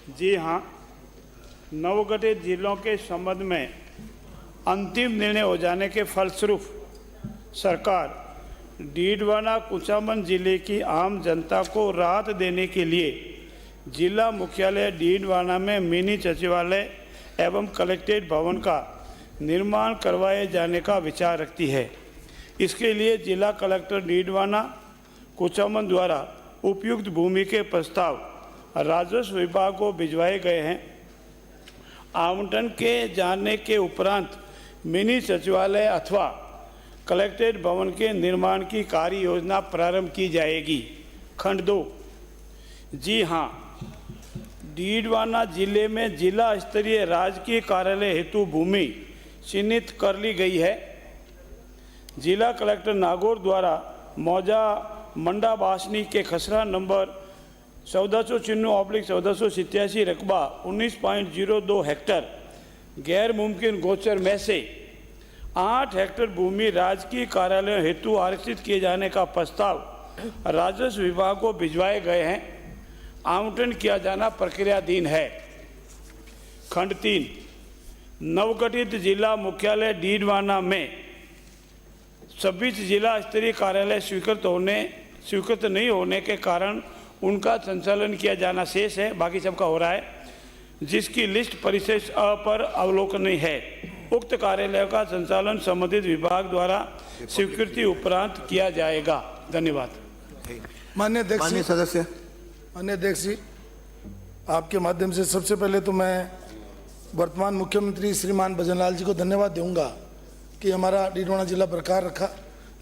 जी हाँ, नवगठित जिलों के संबंध में अंतिम निर्णय हो जाने के फलस्वरूप सरकार डीडवाना कुचामन जिले की आम जनता को राहत देने के लिए जिला मुख्यालय डीडवाना में मिनी सचिवालय एवं कलेक्ट्रेट भवन का निर्माण करवाए जाने का विचार रखती है। इसके लिए जिला कलेक्टर डीडवाना कुचामन द्वारा उपयुक्त भूमि के प्रस्ताव राजस्व विभाग को भिजवाए गए हैं। आवंटन के जाने के उपरांत मिनी सचिवालय अथवा कलेक्ट्रेट भवन के निर्माण की कार्य योजना प्रारंभ की जाएगी। खंड 2। जी हाँ, डीडवाना जिले में जिला स्तरीय राजकीय कार्यालय हेतु भूमि चिन्हित कर ली गई है। जिला कलेक्टर नागौर द्वारा मौजा मंडा बासनी के खसरा नंबर 1494/1487 रकबा 19.02 हेक्टर गैर मुमकिन गोचर में से 8 हेक्टर भूमि राजकीय कार्यालय हेतु आरक्षित किए जाने का प्रस्ताव राजस्व विभाग को भिजवाए गए हैं। आवंटन किया जाना प्रक्रियाधीन है। खंड 3। नवगठित जिला मुख्यालय डीडवाना में 26 जिला स्तरीय कार्यालय स्वीकृत नहीं होने के कारण उनका संचालन किया जाना शेष है, बाकी सबका हो रहा है, जिसकी लिस्ट परिशेष पर अवलोकनीय है। उक्त कार्यालय का संचालन संबंधित विभाग द्वारा स्वीकृति उपरांत किया जाएगा। धन्यवाद। माननीय अध्यक्ष जी, आपके माध्यम से सबसे पहले तो मैं वर्तमान मुख्यमंत्री श्रीमान भजनलाल जी को धन्यवाद दूंगा कि हमारा डीडवाना जिला बरकरार रखा,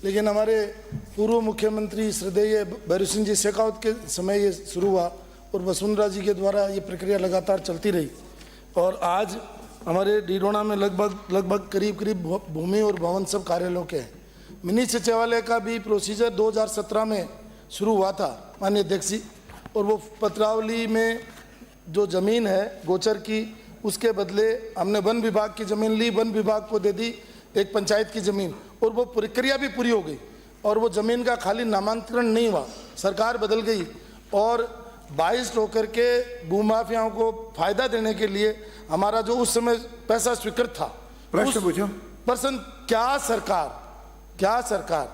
लेकिन हमारे पूर्व मुख्यमंत्री श्रद्धेय भैरू सिंह जी शेखावत के समय ये शुरू हुआ और वसुंधरा जी के द्वारा ये प्रक्रिया लगातार चलती रही और आज हमारे डीडवाना में लगभग करीब भूमि और भवन सब कार्यालयों के हैं। मिनी सचिवालय का भी प्रोसीजर 2017 में शुरू हुआ था माननीय अध्यक्ष जी, और वो पत्रावली में जो ज़मीन है गोचर की, उसके बदले हमने वन विभाग की ज़मीन ली, वन विभाग को दे दी एक पंचायत की ज़मीन, और वो प्रक्रिया भी पूरी हो गई और वो ज़मीन का खाली नामांतरण नहीं हुआ, सरकार बदल गई और 22 होकर के भूमाफियाओं को फायदा देने के लिए हमारा जो उस समय पैसा स्वीकृत था। प्रश्न पूछो। पर्सन क्या सरकार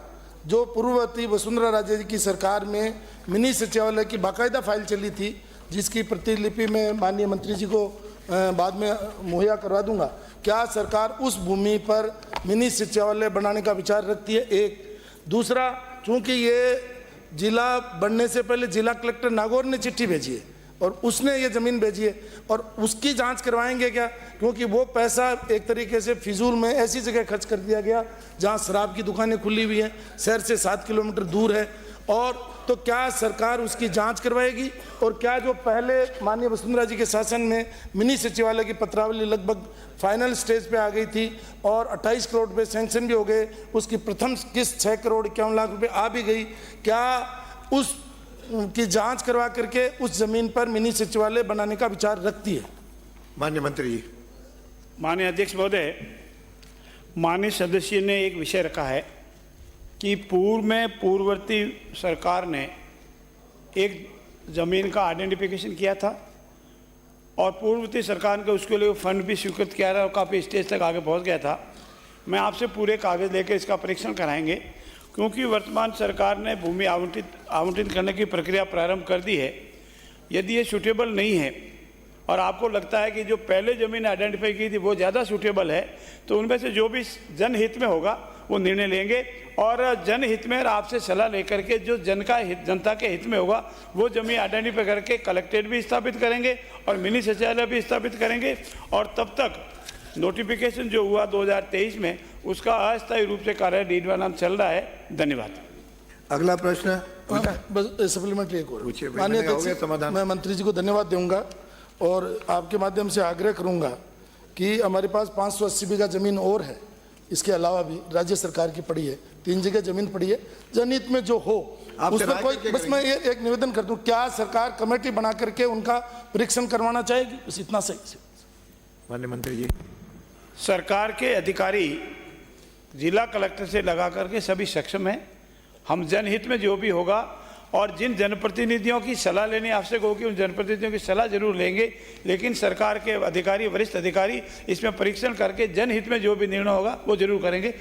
जो पूर्ववर्ती वसुंधरा राजे जी की सरकार में मिनी सचिवालय की बाकायदा फाइल चली थी, जिसकी प्रतिलिपि में माननीय मंत्री जी को बाद में मुहैया करवा दूंगा, क्या सरकार उस भूमि पर मिनी सचिवालय बनाने का विचार रखती है? एक। दूसरा, चूंकि ये जिला बनने से पहले जिला कलेक्टर नागौर ने चिट्ठी भेजी है और उसने ये ज़मीन भेजी है और उसकी जांच करवाएंगे क्या? क्योंकि वो पैसा एक तरीके से फिजूल में ऐसी जगह खर्च कर दिया गया जहां शराब की दुकानें खुली हुई हैं, शहर से 7 किलोमीटर दूर है, और तो क्या सरकार उसकी जांच करवाएगी? और क्या जो पहले माननीय वसुंधरा जी के शासन में मिनी सचिवालय की पत्रावली लगभग फाइनल स्टेज पे आ गई थी और 28 करोड़ रुपये सैंक्शन भी हो गए, उसकी प्रथम किस्त 6 करोड़ 51 लाख रुपए आ भी गई, क्या उस की जांच करवा करके उस जमीन पर मिनी सचिवालय बनाने का विचार रखती है? माननीय मंत्री जी। माननीय अध्यक्ष महोदय, माननीय सदस्य ने एक विषय रखा है कि पूर्ववर्ती सरकार ने एक ज़मीन का आइडेंटिफिकेशन किया था और पूर्ववर्ती सरकार ने उसके लिए फंड भी स्वीकृत किया था और काफ़ी स्टेज तक आगे पहुंच गया था। मैं आपसे पूरे कागज़ लेकर इसका परीक्षण कराएंगे, क्योंकि वर्तमान सरकार ने भूमि आवंटित करने की प्रक्रिया प्रारंभ कर दी है। यदि ये सूटेबल नहीं है और आपको लगता है कि जो पहले ज़मीन आइडेंटिफाई की थी वो ज़्यादा सूटेबल है, तो उनमें से जो भी जनहित में होगा वो निर्णय लेंगे और जनहित में आपसे सलाह लेकर के जो जनता के हित में होगा वो जमीन आइडेंटिफाई करके कलेक्ट्रेट भी स्थापित करेंगे और मिनी सचिवालय भी स्थापित करेंगे, और तब तक नोटिफिकेशन जो हुआ 2023 में उसका अस्थायी रूप से कार्य डीडवाना चल रहा है। धन्यवाद। अगला प्रश्न बस सप्लीमेंट्री एक और। पूछिए। माननीय अध्यक्ष, मैं मंत्री जी को धन्यवाद दूंगा और आपके माध्यम से आग्रह करूंगा कि हमारे पास 580 बीघा जमीन और है, इसके अलावा भी राज्य सरकार की पड़ी है, 3 जगह जमीन पड़ी है, जनहित में जो हो उसमें कोई, बस मैं ये एक निवेदन कर दूं, क्या सरकार कमेटी बना करके उनका परीक्षण करवाना चाहेगी? बस इतना सही से। माननीय मंत्री जी। सरकार के अधिकारी जिला कलेक्टर से लगा करके सभी सक्षम हैं। हम जनहित में जो भी होगा और जिन जनप्रतिनिधियों की सलाह लेनी आवश्यक होगी उन जनप्रतिनिधियों की सलाह जरूर लेंगे, लेकिन सरकार के अधिकारी, वरिष्ठ अधिकारी इसमें परीक्षण करके जनहित में जो भी निर्णय होगा वो जरूर करेंगे।